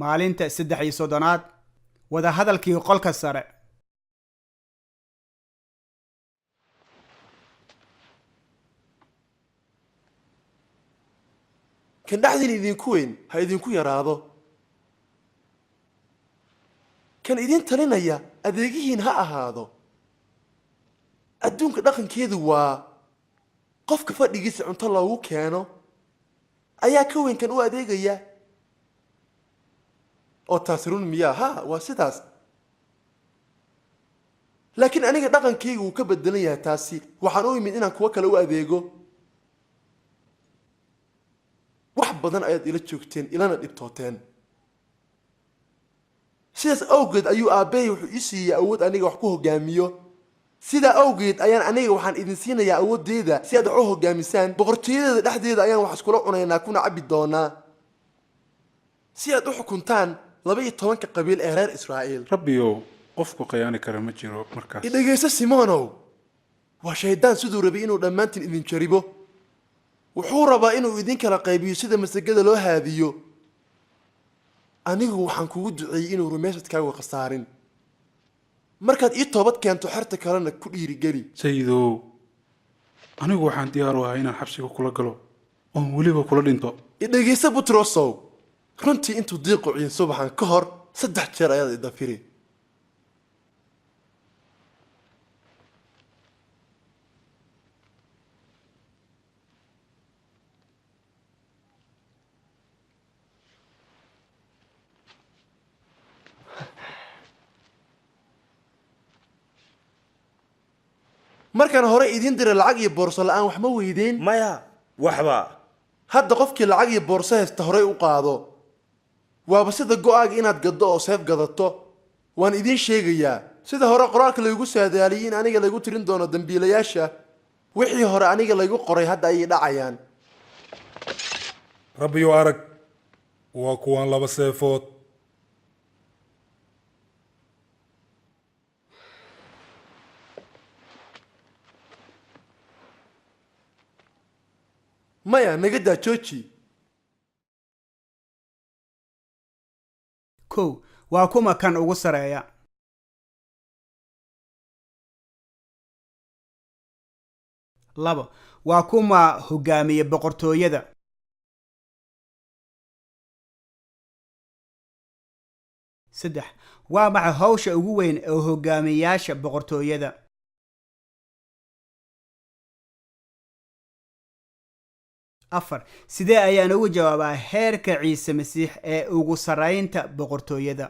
maalinta 33aad wada hadalkii qolka sare kan dhaxdin idinku weyn ha idinku yaraado kan idin talinaya adeegihiin ha ahaado adduunka dhaqankeedu waa qofka fadhigiisa cunto loogu keeno ayaa ka weyn kan u adeegaya oo taasi run miyaa ha waa sidaas laakiin aniga dhaqankaygu wuu ka bedelan yahay taasi waxaan u imid inaan kuwa kale u adeego wax badan ayaad ila joogteen ilana dhibtooteen sidaas awgeed ayuu aabbahay wuxuu ii siiyey awood aniga wax ku hogaamiyo sidaa awgeed ayaan aniga waxaan idin siinayaa awooddeeda si aad wax u hogaamisaan boqortooyadeeda dhexdeeda ayaan wax iskula cunaynaa kuna cabbi doonaa si aad u xukuntaan 12 qabiil ee reer Israa'iil rabbiyow qofku qiyaani kara ma jiro markaas idageysa Simonow waa shaydaan siduu rabay inuu dhammaantiin idin jaribo wuxuu rabaa inuu idin kala qaybiyo sida masagada loo haadiyo anigu waxaan kugu duceeyay inuu rumaysadkaaga khasaarin markaad ii toobad keento xerta kalena ku dhiirigeli sayidow anigu waxaan diyaar u ahay inaan xabsiga kula galo oo weliba kula dhinto idageysa Butrosow runtii intuu diiqo ciin subaxan ka hor 3 jeer ayaad idafiri markaan hore idin diray lacag iyo boorso la'aan wax ma weydeen maya waxba hadda qofkii lacag iyo boorso haysta hore u qaado waaba sida go'aaga inaad gaddo oo seef gadato waan idin sheegayaa sida hore qoraalka laygu saadaaliyay in aniga laygu tirin doono dambiilayaasha wixii hore aniga laygu qoray hadda ay dhacayaan rabbiyo arag waa kuwan 2 seefood maya naga daa jooji kow waa kuma kan ugu sareeya labo waa kuma hogaamiye boqortooyada saddex waa maxay hawsha ugu weyn ee hogaamiyaasha boqortooyada afar sidee ayaan ugu jawaabaa heerka ciise masiix ee ugu saraynta boqortooyada